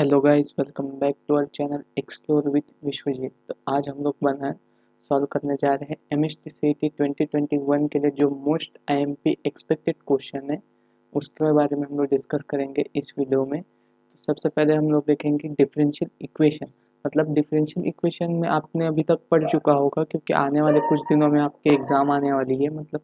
Hello guys, welcome back to our channel explore with Vishwajeet. तो आज हम लोग सॉल्व करने जा रहे हैं एमएसटी सीईटी 2021 के लिए जो मोस्ट आईएमपी एक्सपेक्टेड क्वेश्चन है उसके बारे में हम लोग डिस्कस करेंगे इस वीडियो में। तो सबसे पहले हम लोग देखेंगे डिफरेंशियल इक्वेशन। मतलब डिफरेंशियल इक्वेशन में आपने अभी तक पढ़ चुका होगा, क्योंकि आने वाले कुछ दिनों में आपके एग्ज़ाम आने वाली है। मतलब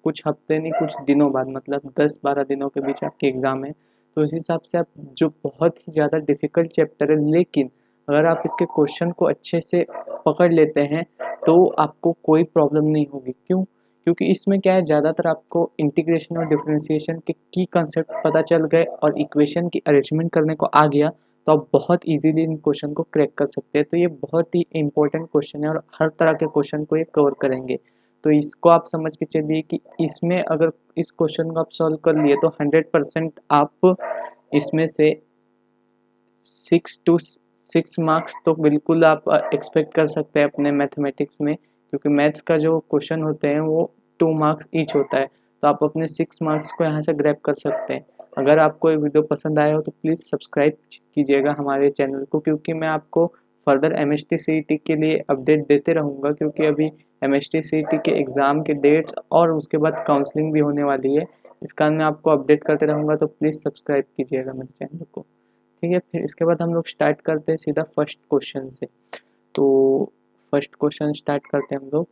कुछ हफ्ते नहीं, कुछ दिनों बाद, मतलब 10-12 दिनों के बीच आपके एग्ज़ाम है। तो इस हिसाब से आप जो बहुत ही ज़्यादा डिफ़िकल्ट चैप्टर है, लेकिन अगर आप इसके क्वेश्चन को अच्छे से पकड़ लेते हैं तो आपको कोई प्रॉब्लम नहीं होगी। क्यों? क्योंकि इसमें क्या है, ज़्यादातर आपको इंटीग्रेशन और डिफरेंशिएशन के की कंसेप्ट पता चल गए और इक्वेशन की अरेंजमेंट करने को आ गया, तो आप बहुत इजीली इन क्वेश्चन को क्रैक कर सकते हैं। तो ये बहुत ही इंपॉर्टेंट क्वेश्चन है और हर तरह के क्वेश्चन को ये कवर करेंगे। तो इसको आप समझ के चलिए कि इसमें अगर इस क्वेश्चन को आप सॉल्व कर लिए तो 100% आप इसमें से 6 मार्क्स तो बिल्कुल आप एक्सपेक्ट कर सकते हैं अपने मैथमेटिक्स में, क्योंकि मैथ्स का जो क्वेश्चन होते हैं वो 2 मार्क्स ईच होता है। तो आप अपने 6 मार्क्स को यहाँ से ग्रैब कर सकते हैं। अगर आपको ये वीडियो पसंद आया हो तो प्लीज़ सब्सक्राइब कीजिएगा हमारे चैनल को, क्योंकि मैं आपको फर्दर एमएसटी सीईटी के लिए अपडेट देते रहूँगा। क्योंकि अभी एमएसटी सीईटी के एग्ज़ाम के डेट्स और उसके बाद काउंसलिंग भी होने वाली है। इस कारण मैं आपको अपडेट करते रहूँगा, तो प्लीज़ सब्सक्राइब कीजिएगा मेरे चैनल को। ठीक है, फिर इसके बाद हम लोग स्टार्ट करते हैं सीधा फर्स्ट क्वेश्चन से। तो फर्स्ट क्वेश्चन स्टार्ट करते हैं हम लोग।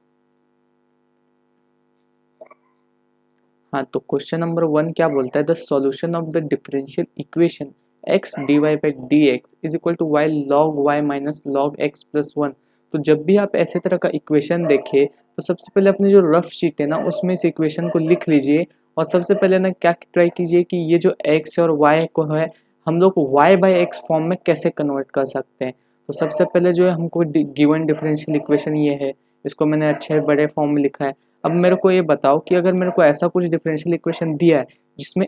हाँ, तो क्वेश्चन नंबर 1 क्या बोलता है, the solution of the differential equation x dy by d x is equal to y log y minus log x plus 1। तो जब भी आप ऐसे तरह का इक्वेशन देखें तो सबसे पहले अपनी जो रफ शीट है ना उसमें इस इक्वेशन को लिख लीजिए। और सबसे पहले ना क्या ट्राई कीजिए कि ये जो x और y को है हम लोग y बाई एक्स फॉर्म में कैसे कन्वर्ट कर सकते हैं। तो सबसे पहले जो है हमको गिवन डिफरेंशियल इक्वेशन ये है, इसको मैंने अच्छे बड़े फॉर्म में लिखा है। अब मेरे को ये बताओ कि अगर मेरे को ऐसा कुछ डिफरेंशियल इक्वेशन दिया है जिसमें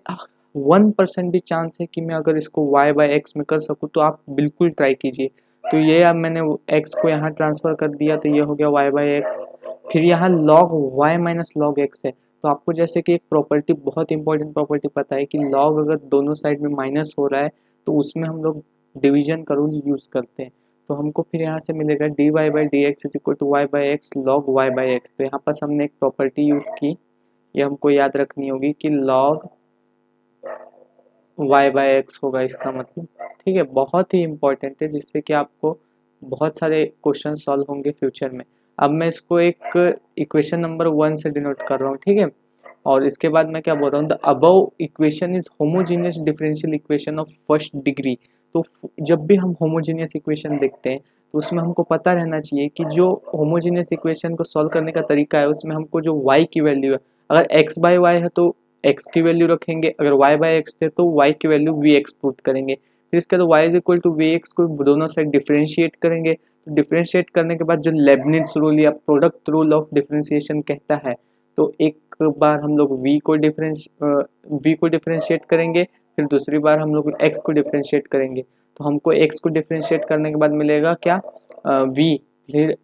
1% भी चांस है कि मैं अगर इसको y बाई एक्स में कर सकूँ, तो आप बिल्कुल ट्राई कीजिए। तो ये अब मैंने x को यहाँ ट्रांसफ़र कर दिया, तो ये हो गया y बाई एक्स। फिर यहाँ log y minus log x है। तो आपको जैसे कि एक प्रॉपर्टी, बहुत इंपॉर्टेंट प्रॉपर्टी पता है कि log अगर दोनों साइड में माइनस हो रहा है तो उसमें हम लोग डिवीजन का रूल यूज़ करते हैं। तो हमको फिर यहाँ से मिलेगा d y by d x is equal to y by x log y by x. तो यहाँ पास हमने एक प्रॉपर्टी यूज़ की, ये हमको याद रखनी होगी कि लॉग वाई बाई एक्स होगा इसका मतलब। ठीक है, बहुत ही इंपॉर्टेंट है, जिससे कि आपको बहुत सारे क्वेश्चन सॉल्व होंगे फ्यूचर में। अब मैं इसको एक इक्वेशन नंबर 1 से डिनोट कर रहा हूँ। ठीक है, और इसके बाद मैं क्या बोल रहा हूँ, the above equation is homogeneous differential equation of first degree. तो जब भी हम होमोजीनियस इक्वेशन देखते हैं तो उसमें हमको पता रहना चाहिए कि जो होमोजीनियस इक्वेशन को सॉल्व करने का तरीका है उसमें हमको जो y की वैल्यू है, अगर x बाई वाई है तो x की वैल्यू रखेंगे, अगर y बाई एक्स है तो y की वैल्यू vx पुट करेंगे। फिर इसके बाद y is equal to vx को दोनों साइड डिफरेंशिएट करेंगे। तो डिफरेंशिएट करने के बाद जो लेबनिज रूल या प्रोडक्ट रूल ऑफ डिफरेंशिएशन कहता है, तो एक बार हम लोग v को डिफरेंशिएट करेंगे, फिर दूसरी बार हम लोग x को डिफरेंशिएट करेंगे। तो हमको x को डिफरेंशिएट करने के बाद मिलेगा क्या, v। फिर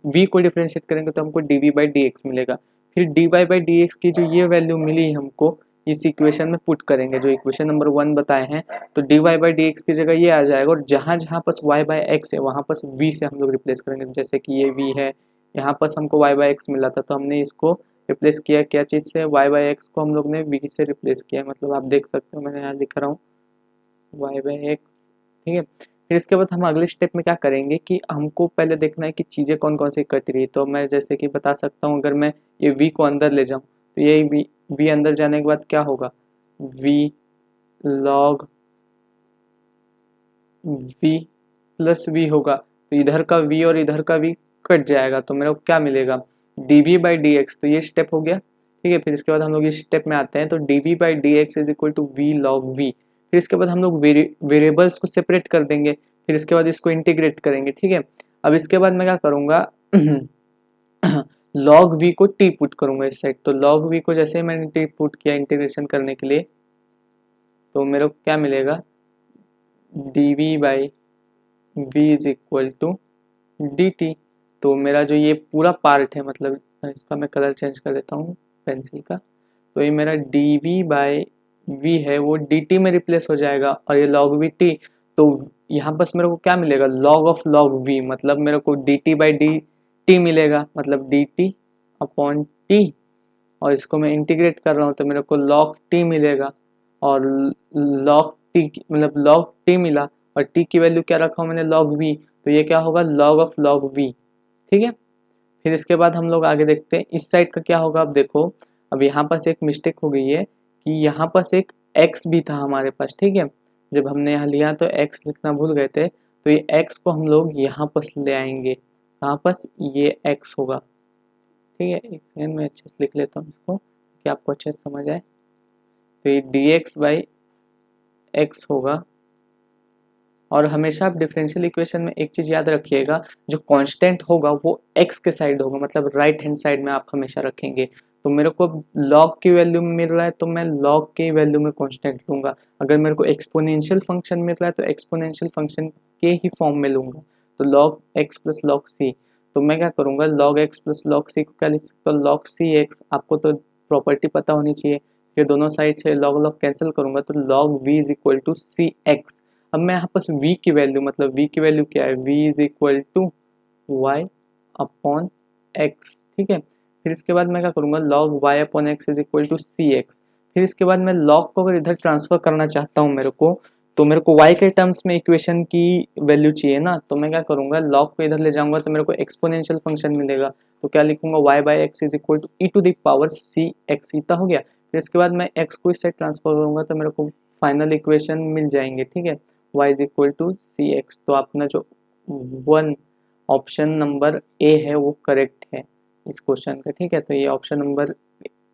v को डिफरेंशिएट करेंगे तो हमको dv बाई डी एक्स मिलेगा। फिर dy बाई डी एक्स की जो ये वैल्यू मिली हमको इस इक्वेशन में पुट करेंगे, जो इक्वेशन नंबर 1 बताए हैं। तो dy बाई डी एक्स की जगह ये आ जाएगा, और जहाँ जहाँ पास y बाई एक्स है वहाँ पास v से हम लोग रिप्लेस करेंगे। जैसे कि ये v है, यहाँ पास हमको y बाई एक्स मिला था तो हमने इसको रिप्लेस किया क्या चीज़ से, y बाई एक्स को हम लोग ने v से रिप्लेस किया। मतलब आप देख सकते हो मैंने यहाँ लिख रहा हूँ y बाई एक्स। ठीक है, फिर इसके बाद हम अगले स्टेप में क्या करेंगे कि हमको पहले देखना है कि चीज़ें कौन कौन सी कट रही है। तो मैं जैसे कि बता सकता हूँ, अगर मैं ये v को अंदर ले जाऊँ तो ये v अंदर जाने के बाद क्या होगा, v log v plus v होगा। तो इधर का v और इधर का v कट जाएगा, तो मेरे को क्या मिलेगा, dv बाई डी एक्स। तो ये स्टेप हो गया। ठीक है, फिर इसके बाद हम लोग इस स्टेप में आते हैं, तो dv by d x is equal to v log v। फिर इसके बाद हम लोग वेरिएबल्स को सेपरेट कर देंगे, फिर इसके बाद इसको इंटीग्रेट करेंगे। ठीक है, अब इसके बाद मैं क्या करूँगा log v को t पुट करूँगा इस साइड। तो log v को जैसे ही मैंने t पुट किया इंटीग्रेशन करने के लिए, तो मेरे को क्या मिलेगा, dv by v is equal to dt। तो मेरा जो ये पूरा पार्ट है, मतलब इसका मैं कलर चेंज कर देता हूँ पेंसिल का, तो ये मेरा dv बाई v है वो dt में रिप्लेस हो जाएगा और ये log v t, तो यहाँ बस मेरे को क्या मिलेगा log ऑफ log v, मतलब मेरे को dt बाई dt मिलेगा, मतलब dt अपॉन t, और इसको मैं इंटीग्रेट कर रहा हूँ तो मेरे को log t मिलेगा, और log t मतलब log t मिला और t की वैल्यू क्या रखा हूँ मैंने log v, तो ये क्या होगा log ऑफ log v। ठीक है, फिर इसके बाद हम लोग आगे देखते हैं इस साइड का क्या होगा। अब देखो, अब यहाँ पास एक मिस्टेक हो गई है कि यहाँ पास एक x भी था हमारे पास। ठीक है, जब हमने यहाँ लिया तो x लिखना भूल गए थे, तो ये x को हम लोग यहाँ पास ले आएंगे, कहाँ पास, ये x होगा। ठीक है, एक सेकंड में अच्छे से लिख लेता हूँ इसको कि आपको अच्छे से समझ आए। तो ये dx बाई x होगा, और हमेशा आप डिफरेंशियल इक्वेशन में एक चीज़ याद रखिएगा, जो कांस्टेंट होगा वो x के साइड होगा, मतलब राइट हैंड साइड में आप हमेशा रखेंगे। तो मेरे को log की वैल्यू मिल रहा है तो मैं log की वैल्यू में कांस्टेंट लूँगा, अगर मेरे को एक्सपोनेंशियल फंक्शन मिल रहा है तो एक्सपोनेंशियल फंक्शन के ही फॉर्म में लूँगा। तो log x plus log c, तो मैं क्या करूँगा log x plus log c को क्या लिख सकता हूँ log c x, आपको तो प्रॉपर्टी पता होनी चाहिए, ये दोनों साइड से log log कैंसिल करूँगा तो log v is equal to C x. अब मैं यहाँ पास v की वैल्यू, मतलब v की वैल्यू क्या है, v is equal to y upon x. ठीक है, फिर इसके बाद मैं क्या करूँगा log y upon x is equal to C x. फिर इसके बाद मैं log को अगर इधर ट्रांसफर करना चाहता हूँ मेरे को, तो मेरे को y के टर्म्स में इक्वेशन की वैल्यू चाहिए ना, तो मैं क्या करूँगा log को इधर ले जाऊँगा तो मेरे को एक्सपोनेंशियल फंक्शन मिलेगा, तो क्या लिखूँगा y by x is equal to e to the power c x, इतना हो गया। फिर इसके बाद मैं x को इस साइड ट्रांसफर करूँगा तो मेरे को फाइनल इक्वेशन मिल जाएंगे। ठीक है, y is equal to C x, तो अपना जो वन ऑप्शन नंबर ए है वो करेक्ट है इस क्वेश्चन का। ठीक है, तो ये ऑप्शन नंबर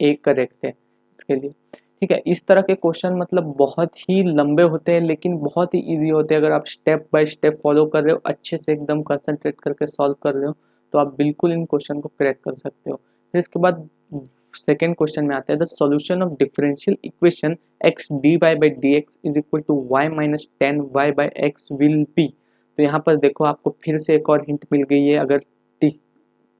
ए करेक्ट है इसके लिए। ठीक है, इस तरह के क्वेश्चन मतलब बहुत ही लंबे होते हैं लेकिन बहुत ही इजी होते हैं, अगर आप स्टेप बाय स्टेप फॉलो कर रहे हो, अच्छे से एकदम कंसंट्रेट करके सॉल्व कर रहे हो, तो आप बिल्कुल इन क्वेश्चन को क्रैक कर सकते हो। फिर इसके बाद सेकेंड क्वेश्चन में आता है the solution of differential equation x d y by d x is equal to y minus ten y by x will be. तो यहाँ पर देखो आपको फिर से एक और हिंट मिल गई है, अगर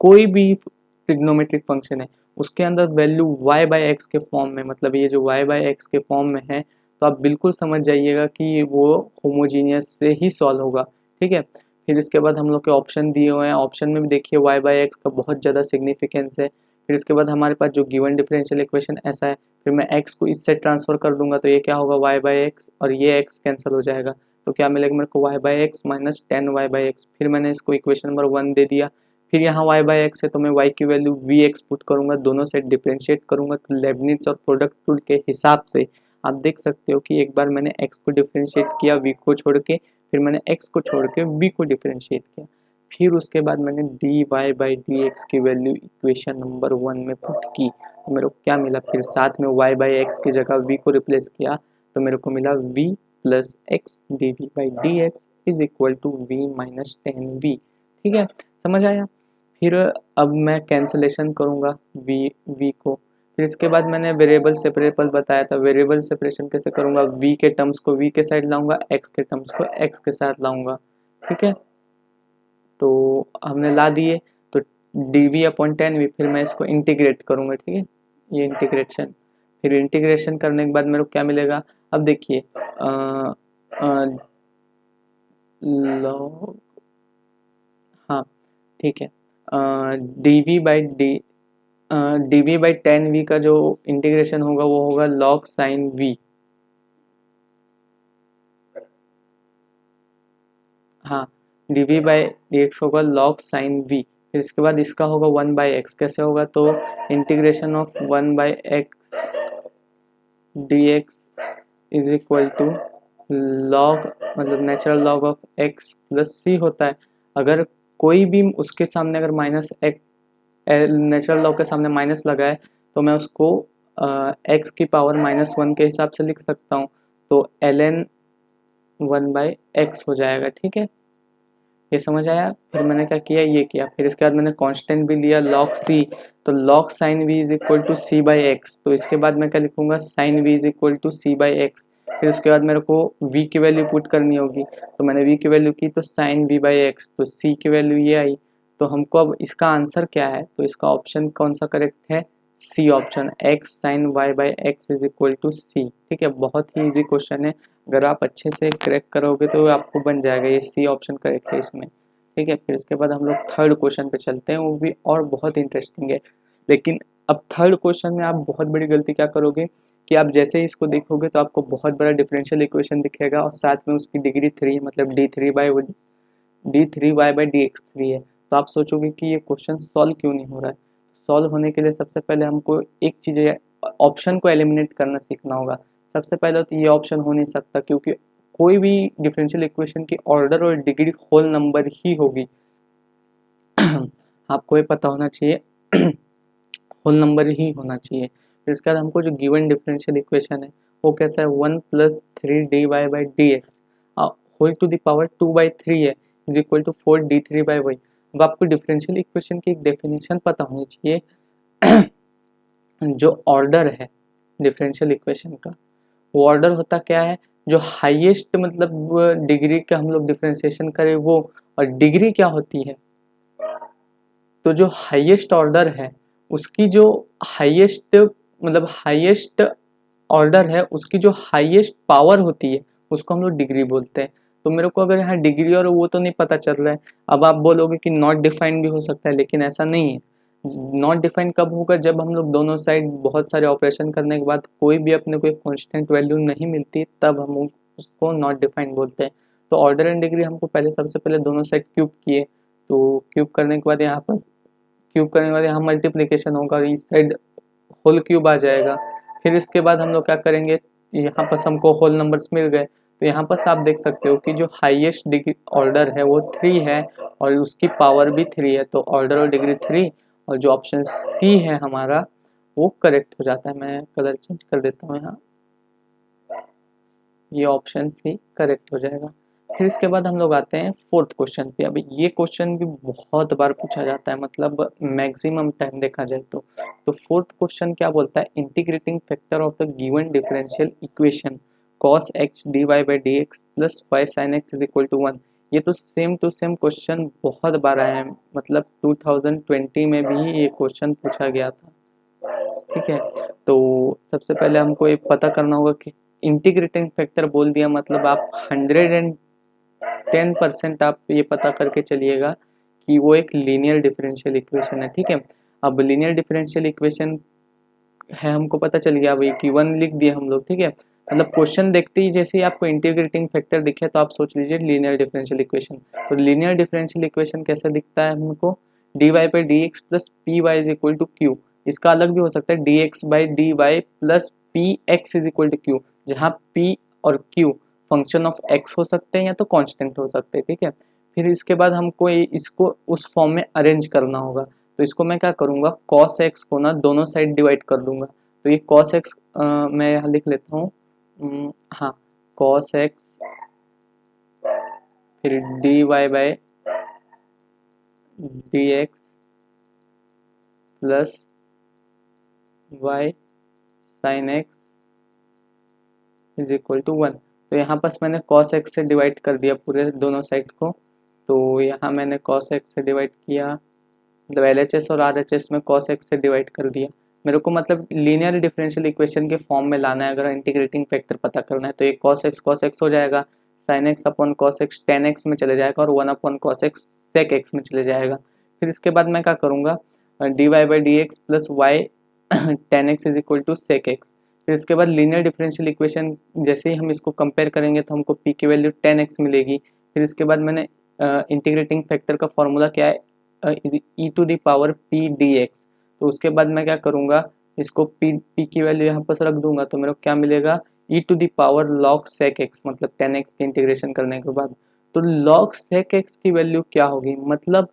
कोई भी ट्रिग्नोमेट्रिक फंक्शन है उसके अंदर वैल्यू y बाई एक्स के फॉर्म में, मतलब ये जो y बाई एक्स के फॉर्म में है, तो आप बिल्कुल समझ जाइएगा कि वो होमोजीनियस से ही सॉल्व होगा। ठीक है, फिर इसके बाद हम लोग के ऑप्शन दिए हुए हैं, ऑप्शन में भी देखिए y बाई एक्स का बहुत ज़्यादा सिग्निफिकेंस है। फिर इसके बाद हमारे पास जो गिवन डिफरेंशियल इक्वेशन ऐसा है, फिर मैं x को इससे ट्रांसफर कर दूंगा तो ये क्या होगा y बाई एक्स, और ये x कैंसिल हो जाएगा, तो क्या मिलेगा मेरे को y by x minus ten y by x. फिर मैंने इसको इक्वेशन नंबर 1 दे दिया। फिर यहाँ y बाई एक्स है तो मैं y की वैल्यू वी एक्स पुट करूँगा, दोनों से डिफ्रेंशिएट करूँगा, तो लेबनिट्ज और प्रोडक्ट रूल के हिसाब से आप देख सकते हो कि एक बार मैंने x को डिफ्रेंशिएट किया v को छोड़ के, फिर मैंने x को छोड़ के v को डिफ्रेंशिएट किया, फिर उसके बाद मैंने dy बाई डी एक्स की वैल्यू इक्वेशन नंबर 1 में पुट की, तो मेरे को क्या मिला, फिर साथ में y बाई एक्स की जगह v को रिप्लेस किया तो मेरे को मिला v plus x d v by d x is equal to v minus ten v. ठीक है, समझ आया। फिर अब मैं कैंसलेशन करूँगा v को। फिर इसके बाद मैंने वेरिएबल सेपरेबल बताया था, वेरिएबल सेपरेशन कैसे करूँगा, v के टर्म्स को v के साइड लाऊंगा, x के टर्म्स को x के साथ लाऊंगा। ठीक है, तो हमने ला दिए, तो dv अपॉन टेन वी, फिर मैं इसको इंटीग्रेट करूँगा। ठीक है, ये इंटीग्रेशन, फिर इंटीग्रेशन करने के बाद मेरे को क्या मिलेगा, अब देखिए लॉग, हाँ ठीक है, dv by dv by ten v का जो इंटीग्रेशन होगा वो होगा log साइन v। हाँ, dv बाई dx होगा log साइन v। फिर इसके बाद इसका होगा 1 बाई एक्स, कैसे होगा, तो integration of 1 by x dx is equal to log, मतलब natural log of x plus c होता है। अगर कोई भी उसके सामने अगर माइनस एक्स, नेचुरल लॉग के सामने माइनस लगा है तो मैं उसको x की पावर माइनस वन के हिसाब से लिख सकता हूँ, तो ln 1 बाई एक्स हो जाएगा। ठीक है, ये समझ आया। फिर मैंने क्या किया, ये किया, फिर इसके बाद मैंने कांस्टेंट भी लिया log c, तो log sine v is equal to c by x, तो इसके बाद मैं क्या लिखूंगा sine v is equal to c by x. फिर उसके बाद मेरे को v की वैल्यू पुट करनी होगी, तो मैंने v की वैल्यू की तो साइन v बाई एक्स, तो c की वैल्यू ये आई। तो हमको अब इसका आंसर क्या है, तो इसका ऑप्शन कौन सा करेक्ट है, C option, x sine y by x is equal to C. ठीक है, बहुत ही इजी क्वेश्चन है, अगर आप अच्छे से क्रैक करोगे तो आपको बन जाएगा, ये सी ऑप्शन करेक्ट है इसमें। ठीक है, फिर इसके बाद हम लोग थर्ड क्वेश्चन पे चलते हैं, वो भी और बहुत इंटरेस्टिंग है। लेकिन अब थर्ड क्वेश्चन में आप बहुत बड़ी गलती क्या करोगे कि आप जैसे ही इसको देखोगे तो आपको बहुत बड़ा डिफरेंशियल इक्वेशन दिखेगा और साथ में उसकी डिग्री 3 मतलब d3y/dx3 है। तो आप सोचोगे कि ये क्वेश्चन सॉल्व क्यों नहीं हो रहा है। सॉल्व होने के लिए सबसे पहले हमको एक चीज़ ऑप्शन को एलिमिनेट करना सीखना होगा। सबसे पहले तो ये ऑप्शन हो नहीं सकता, क्योंकि कोई भी डिफरेंशियल इक्वेशन की ऑर्डर और डिग्री होल नंबर ही होगी। आपको ये पता होना चाहिए, होल नंबर ही होना चाहिए। फिर इसके बाद हमको जो गिवन डिफरेंशियल इक्वेशन है वो कैसा है, 1+3dy/dx whole to the power 2/3 है इज इक्वल टू 4d3/y। अब आपको डिफरेंशियल इक्वेशन की एक डेफिनेशन पता होनी चाहिए। जो ऑर्डर है डिफरेंशियल इक्वेशन का, वो ऑर्डर होता क्या है, जो हाईएस्ट मतलब डिग्री का हम लोग डिफरेंशिएशन करें वो, और डिग्री क्या होती है, तो जो हाईएस्ट ऑर्डर है उसकी जो हाईएस्ट मतलब हाईएस्ट ऑर्डर है उसकी जो हाईएस्ट पावर होती है उसको हम लोग डिग्री बोलते हैं। तो मेरे को अगर यहाँ डिग्री और वो तो नहीं पता चल रहा है। अब आप बोलोगे कि नॉट डिफाइंड भी हो सकता है, लेकिन ऐसा नहीं है। नॉट डिफाइंड कब होगा, जब हम लोग दोनों साइड बहुत सारे ऑपरेशन करने के बाद कोई भी अपने को एक कॉन्स्टेंट वैल्यू नहीं मिलती, तब हम उसको नॉट डिफाइंड बोलते हैं। तो ऑर्डर एंड डिग्री हमको पहले सबसे पहले दोनों साइड क्यूब किए, तो क्यूब करने के बाद यहाँ पर क्यूब करने के बाद यहाँ मल्टीप्लिकेशन होगा, इस साइड होल क्यूब आ जाएगा। फिर इसके बाद हम लोग क्या करेंगे, यहाँ पर हमको होल नंबर्स मिल गए, तो यहाँ पर आप देख सकते हो कि जो हाईएस्ट डिग्री ऑर्डर है वो 3 है और उसकी पावर भी 3 है। तो ऑर्डर और डिग्री 3, और जो ऑप्शन सी है हमारा वो करेक्ट हो जाता है। मैं कलर चेंज कर देता हूँ यहाँ, ये ऑप्शन सी करेक्ट हो जाएगा। फिर इसके बाद हम लोग आते हैं फोर्थ क्वेश्चन पे। अभी ये क्वेश्चन भी बहुत बार पूछा जाता है, मतलब मैक्सिमम टाइम देखा जाए तो फोर्थ क्वेश्चन क्या बोलता है, integrating factor of the given differential equation cos x dy/dx plus y sin x is equal to 1। ये तो सेम टू सेम क्वेश्चन बहुत बार आया है, मतलब 2020 में भी ये क्वेश्चन पूछा गया था। ठीक है, तो सबसे पहले हमको ये पता करना होगा कि इंटीग्रेटिंग फैक्टर बोल दिया मतलब आप 110% आप ये पता करके चलिएगा कि वो एक लीनियर डिफरेंशियल इक्वेशन है। ठीक है, अब लीनियर डिफरेंशियल इक्वेशन है हमको पता चल गया, भाई कि 1 लिख दिए हम लोग। ठीक है, मतलब क्वेश्चन देखते ही जैसे ही आपको इंटीग्रेटिंग फैक्टर दिखे तो आप सोच लीजिए लीनियर डिफरेंशियल इक्वेशन। तो लीनियर डिफरेंशियल इक्वेशन कैसा दिखता है हमको, dy/dx plus p y is equal to q. इसका अलग भी हो सकता है dx/dy plus p x is equal to q, जहाँ p और q फंक्शन ऑफ x हो सकते हैं या तो कांस्टेंट हो सकते हैं। ठीक है, फिर इसके बाद हमको इसको उस फॉर्म में अरेंज करना होगा। तो इसको मैं क्या करूँगा, cos x को ना दोनों साइड डिवाइड कर दूंगा। तो ये cos x मैं यहाँ लिख लेता हूँ, हाँ cos x, फिर dy/dx plus y sin x is equal to 1। तो यहाँ पास मैंने cos x से डिवाइड कर दिया पूरे दोनों साइड को। तो यहाँ मैंने cos x से डिवाइड किया, मतलब LHS और RHS में cos x से डिवाइड कर दिया। मेरे को मतलब लीनियर डिफरेंशियल इक्वेशन के फॉर्म में लाना है, अगर इंटीग्रेटिंग फैक्टर पता करना है। तो ये cos x हो जाएगा, sin x upon cos x tan x में चले जाएगा और 1 upon cos x sec x में चले जाएगा। फिर इसके बाद मैं क्या करूँगा, dy/dx plus y tan x is equal to sec x। फिर इसके बाद लीनियर डिफरेंशियल इक्वेशन जैसे ही हम इसको कंपेयर करेंगे तो हमको p की वैल्यू tan x मिलेगी। फिर इसके बाद मैंने इंटीग्रेटिंग फैक्टर का फॉर्मूला क्या है, e to the power p dx। तो उसके बाद मैं क्या करूँगा, इसको p की वैल्यू यहाँ पर रख दूंगा, तो मेरे को क्या मिलेगा, e to the power log sec x, मतलब tan x के इंटीग्रेशन करने के बाद। तो log sec x की वैल्यू क्या होगी, मतलब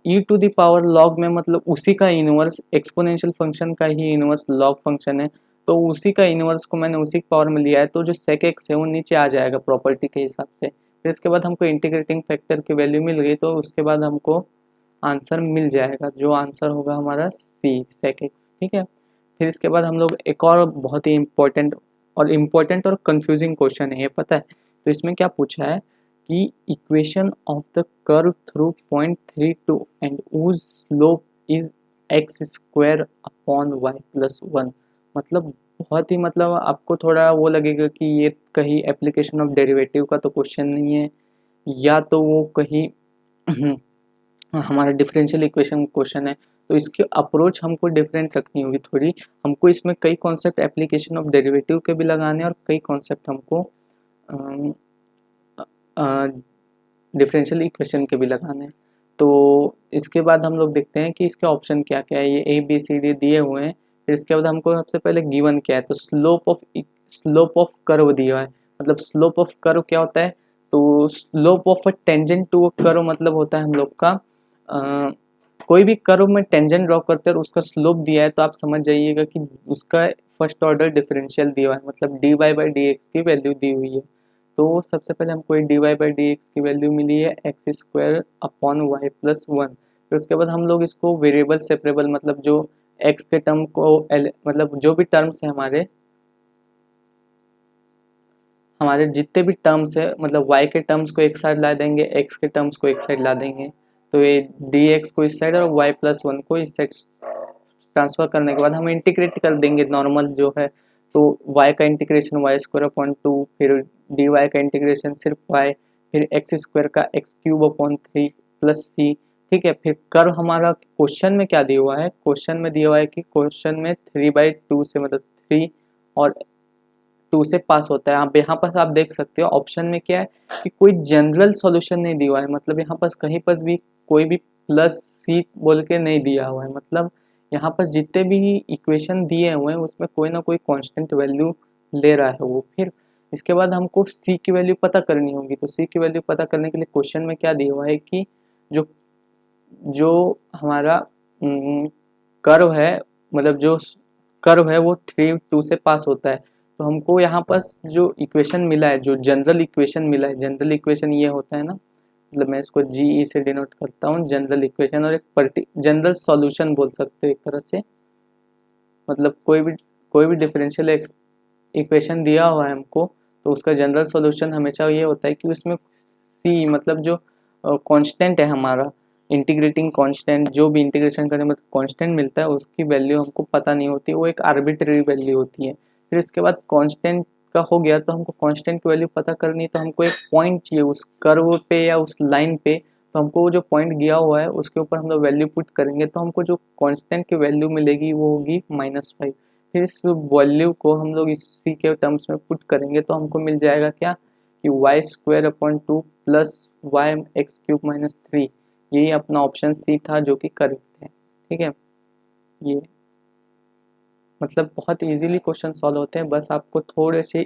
e to the power log में मतलब उसी का इनवर्स, एक्सपोनेंशियल फंक्शन का ही इनवर्स log फंक्शन है, तो उसी का इनवर्स को मैंने उसी पावर में लिया है। तो जो sec x है वो नीचे आ जाएगा प्रॉपर्टी के हिसाब से। फिर इसके बाद हमको इंटीग्रेटिंग फैक्टर की वैल्यू मिल गई, तो उसके बाद हमको आंसर मिल जाएगा, जो आंसर होगा हमारा सी sec x। ठीक है, फिर इसके बाद हम लोग एक और बहुत ही इम्पोर्टेंट और कंफ्यूजिंग क्वेश्चन है, ये पता है। तो इसमें क्या पूछा है कि equation of the curve through point 32 and whose slope is x square upon y plus one. मतलब बहुत ही मतलब आपको थोड़ा वो लगेगा कि ये कहीं एप्लीकेशन ऑफ डेरिवेटिव का तो क्वेश्चन नहीं है, या तो वो कहीं हमारा डिफरेंशियल इक्वेशन क्वेश्चन है। तो इसकी अप्रोच हमको डिफरेंट रखनी होगी थोड़ी। हमको इसमें कई कॉन्सेप्ट एप्लीकेशन ऑफ डेरिवेटिव के भी लगाने हैं और कई कॉन्सेप्ट हमको डिफरेंशियल इक्वेशन के भी लगाने हैं। तो इसके बाद हम लोग देखते हैं कि इसके ऑप्शन क्या क्या है। ये ए बी सी डी दिए हुए हैं। फिर इसके बाद हमको सबसे पहले गिवन क्या है, तो स्लोप ऑफ कर्व दिया है। मतलब स्लोप ऑफ कर्व क्या होता है, तो slope of a tangent to a curve मतलब होता है हम लोग का कोई भी कर्व में टेंजेंट ड्रॉ करते हैं और उसका स्लोप दिया है, तो आप समझ जाइएगा कि उसका फर्स्ट ऑर्डर डिफरेंशियल दिया है, मतलब d y by d x की वैल्यू दी हुई है। तो सबसे पहले हमको d y by d x की वैल्यू मिली है x square upon y plus one. फिर उसके बाद हम लोग इसको वेरिएबल सेपरेबल, मतलब जो एक्स के टर्म को मतलब जो भी टर्म्स है हमारे जितने भी टर्म्स है, मतलब y के टर्म्स को एक साइड ला देंगे, x के टर्म्स को एक साइड ला देंगे। तो ये dx को इस साइड और y प्लस वन को इस साइड ट्रांसफर करने के बाद हम इंटीग्रेट कर देंगे नॉर्मल जो है। तो y का integration Y square upon two, फिर डी वाई का इंटीग्रेशन सिर्फ y, फिर एक्स स्क्वायर का X cube upon three plus C. ठीक है, फिर कर्व हमारा क्वेश्चन में क्या दिया हुआ है, क्वेश्चन में दिया हुआ है कि क्वेश्चन में 3/2 से मतलब 3 और 2 से पास होता है। आप यहाँ पर आप देख सकते हो ऑप्शन में क्या है कि कोई जनरल सॉल्यूशन नहीं दिया हुआ है, मतलब यहाँ पर कहीं पर भी कोई भी प्लस सी बोल के नहीं दिया हुआ है। मतलब यहाँ पर जितने भी इक्वेशन दिए हुए हैं उसमें कोई ना कोई कांस्टेंट वैल्यू ले रहा है वो। फिर इसके बाद हमको सी की वैल्यू पता करनी होगी। तो सी की वैल्यू पता करने के लिए क्वेश्चन में क्या दिया हुआ है कि जो जो हमारा कर्व है, मतलब जो कर्व है वो 3/2 से पास होता है। तो हमको यहाँ पर जो इक्वेशन मिला है, जो जनरल इक्वेशन मिला है, जनरल इक्वेशन ये होता है ना, मतलब मैं इसको जी ई से डिनोट करता हूँ जनरल इक्वेशन, और एक जनरल सॉल्यूशन बोल सकते हो एक तरह से। मतलब कोई भी डिफरेंशियल इक्वेशन दिया हुआ है हमको, तो उसका जनरल सॉल्यूशन हमेशा ये होता है कि उसमें सी मतलब जो कांस्टेंट है हमारा इंटीग्रेटिंग कांस्टेंट, जो भी इंटीग्रेशन करने में कांस्टेंट मिलता है उसकी वैल्यू हमको पता नहीं होती, वो एक आर्बिट्रेरी वैल्यू होती है। फिर इसके बाद कांस्टेंट का हो गया, तो हमको कांस्टेंट की वैल्यू पता करनी है, तो हमको एक पॉइंट चाहिए उस कर्व पे या उस लाइन पे। तो हमको वो जो पॉइंट दिया हुआ है उसके ऊपर हम लोग वैल्यू पुट करेंगे, तो हमको जो कांस्टेंट की वैल्यू मिलेगी वो होगी -5। फिर इस वैल्यू को हम लोग इस सी के टर्म्स में पुट करेंगे, तो हमको मिल जाएगा क्या कि y square upon two plus y x cube minus three. यही अपना ऑप्शन सी था जो कि करेक्ट है। ठीक है, ये मतलब बहुत इजीली क्वेश्चन सॉल्व होते हैं, बस आपको थोड़े से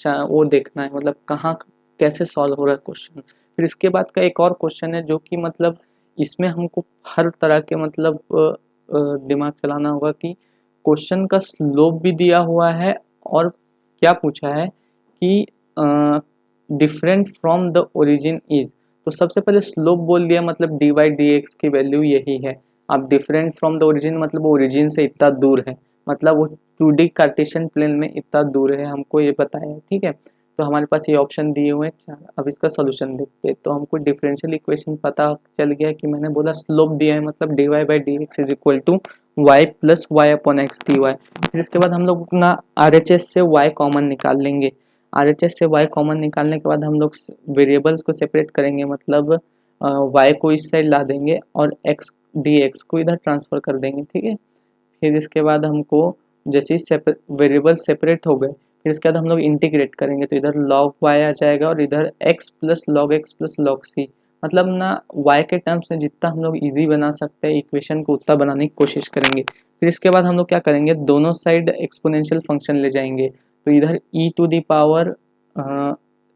वो देखना है, मतलब कहाँ कैसे सॉल्व हो रहा है क्वेश्चन। फिर इसके बाद का एक और क्वेश्चन है जो कि मतलब इसमें हमको हर तरह के मतलब दिमाग चलाना होगा कि क्वेश्चन का स्लोप भी दिया हुआ है और क्या पूछा है कि different from the origin is. तो सबसे पहले स्लोप बोल दिया, मतलब डी वाई डी एक्स की वैल्यू यही है। अब डिफरेंट फ्रॉम द ओरिजिन मतलब ओरिजिन से इतना दूर है, मतलब वो 2D कार्टेशियन प्लेन में इतना दूर है, हमको ये बताया है। ठीक है, तो हमारे पास ये ऑप्शन दिए हुए हैं चार। अब इसका सोल्यूशन देखते हैं, तो हमको डिफरेंशियल इक्वेशन पता चल गया कि मैंने बोला स्लोप दिया है, मतलब d y by d x is equal to y plus y upon x d y. फिर इसके बाद हम लोग अपना आर एच एस से वाई कॉमन निकाल लेंगे। आर एच एस से वाई कॉमन निकालने के बाद हम लोग वेरिएबल्स को सेपरेट करेंगे, मतलब वाई को इस साइड ला देंगे और एक्स डी एक्स को इधर ट्रांसफर कर देंगे। ठीक है, फिर इसके बाद हमको जैसे ही वेरिएबल सेपरेट हो गए, फिर इसके बाद हम लोग इंटीग्रेट करेंगे, तो इधर log y आ जाएगा और इधर x plus log x plus log C. मतलब ना y के टर्म्स में जितना हम लोग इजी बना सकते हैं इक्वेशन को उतना बनाने की कोशिश करेंगे। फिर इसके बाद हम लोग क्या करेंगे, दोनों साइड एक्सपोनेंशियल फंक्शन ले जाएंगे, तो इधर e to the power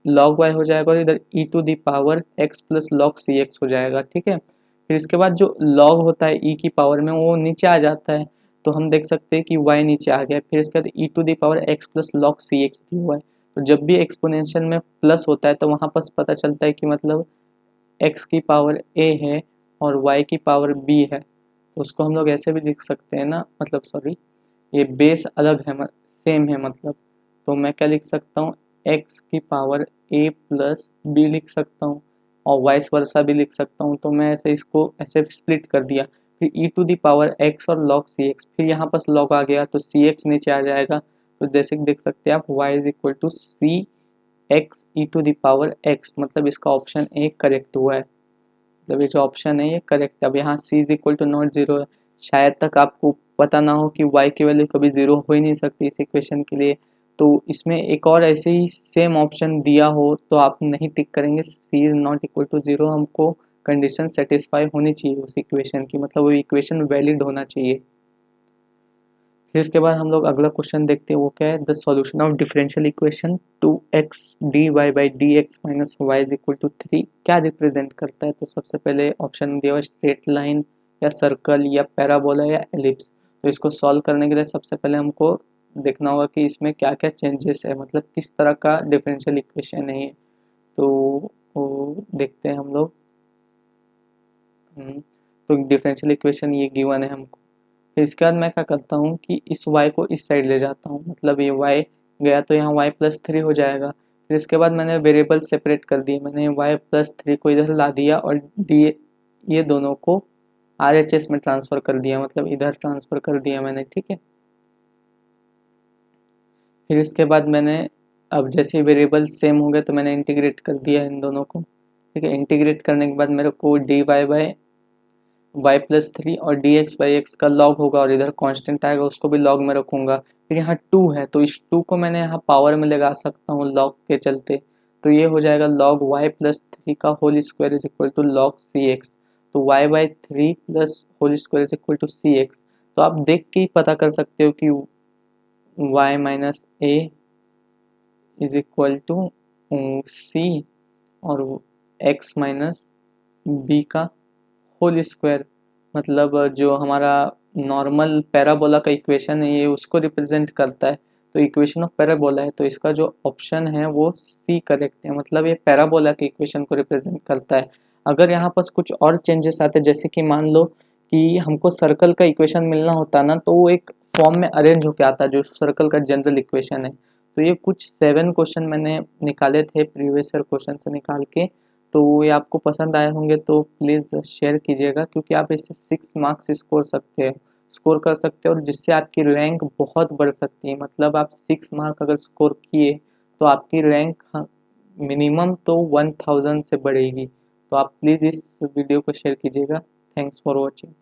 log y हो जाएगा और इधर e to the power x plus log C x हो जाएगा। ठीक है, फिर इसके बाद जो log होता है e की पावर में वो नीचे आ जाता है, तो हम देख सकते हैं कि y नीचे आ गया। फिर इसके बाद e to the power x plus log C X दी हुआ है। तो जब भी एक्सपोनेंशियल में प्लस होता है तो वहाँ पर पता चलता है कि मतलब x की पावर a है और y की पावर b है। तो उसको हम लोग ऐसे भी लिख सकते हैं ना, मतलब सॉरी ये बेस अलग है सेम है, मतलब तो मैं क्या लिख सकता हूँ x की पावर a प्लस b लिख सकता हूँ और वाइस वर्सा भी लिख सकता हूँ। तो मैं ऐसे इसको ऐसे स्प्लिट कर दिया। फिर ई टू दी पावर एक्स और लॉग सी एक्स, फिर यहाँ पास लॉग आ गया तो सी एक्स नीचे आ जाएगा। तो जैसे कि देख सकते हैं आप y is equal to C x e to the power x, मतलब इसका ऑप्शन ए करेक्ट हुआ है। मतलब ये जो ऑप्शन है ये करेक्ट है। अब यहाँ C is equal to not zero है, शायद तक आपको पता ना हो कि y की वैल्यू कभी जीरो हो ही नहीं सकती इस इक्वेशन के लिए। तो इसमें एक और ऐसे ही सेम ऑप्शन दिया हो तो आप नहीं टिक करेंगे, C is not equal to zero, हमको कंडीशन सेटिस्फाई होनी चाहिए उस इक्वेशन की, मतलब वो इक्वेशन वैलिड होना चाहिए। फिर इसके बाद हम लोग अगला क्वेश्चन देखते हैं, वो क्या है, the solution of differential equation 2x dy by dx minus y is equal to 3 क्या रिप्रेजेंट करता है। तो सबसे पहले ऑप्शन दिया हुआ स्ट्रेट लाइन या सर्कल या पैराबोला या एलिप्स। तो इसको सॉल्व करने के लिए सबसे पहले हमको देखना होगा कि इसमें क्या क्या चेंजेस है, मतलब किस तरह का डिफरेंशियल इक्वेशन है ये। तो वो देखते हैं हम लोग। तो डिफरेंशियल इक्वेशन ये गिवन है हमको। फिर इसके बाद मैं क्या करता हूँ कि इस y को इस साइड ले जाता हूँ, मतलब ये y गया तो यहाँ y प्लस थ्री हो जाएगा। फिर इसके बाद मैंने वेरिएबल सेपरेट कर दिए, मैंने y प्लस थ्री को इधर ला दिया और डी ये दोनों को RHS में ट्रांसफ़र कर दिया, मतलब इधर ट्रांसफ़र कर दिया मैंने, ठीक है। फिर इसके बाद मैंने अब जैसे वेरिएबल सेम हो गए तो मैंने इंटीग्रेट कर दिया इन दोनों को, ठीक है। इंटीग्रेट करने के बाद मेरे को d y by y plus three और डी एक्स बाई एक्स का लॉग होगा और इधर कांस्टेंट आएगा उसको भी लॉग में रखूँगा। फिर यहाँ टू है तो इस टू को मैंने यहाँ पावर में लगा सकता हूँ लॉग के चलते, तो ये हो जाएगा लॉग वाई प्लस थ्री का whole square is equal to log C x. तो Y by three plus whole square is equal to C x. तो आप देख के ही पता कर सकते हो कि Y minus A is equal to C और एक्स माइनस बी का होल स्क्वायर, मतलब जो हमारा नॉर्मल पैराबोला का इक्वेशन है ये उसको रिप्रेजेंट करता है। तो इक्वेशन ऑफ पैराबोला है तो इसका जो ऑप्शन है वो सी करेक्ट है, मतलब ये पैराबोला के इक्वेशन को रिप्रेजेंट करता है। अगर यहाँ पर कुछ और चेंजेस आते जैसे कि मान लो कि हमको सर्कल का इक्वेशन मिलना होता ना तो वो एक फॉर्म में अरेंज होकर आता जो सर्कल का जनरल इक्वेशन है। तो ये कुछ 7 क्वेश्चन मैंने निकाले थे प्रीवियस ईयर क्वेश्चन से निकाल के, तो ये आपको पसंद आए होंगे तो प्लीज़ शेयर कीजिएगा, क्योंकि आप इससे 6 मार्क्स स्कोर कर सकते हैं और जिससे आपकी रैंक बहुत बढ़ सकती है। मतलब आप 6 मार्क अगर स्कोर किए तो आपकी रैंक मिनिमम तो 1000 से बढ़ेगी। तो आप प्लीज़ इस वीडियो को शेयर कीजिएगा। Thanks for watching.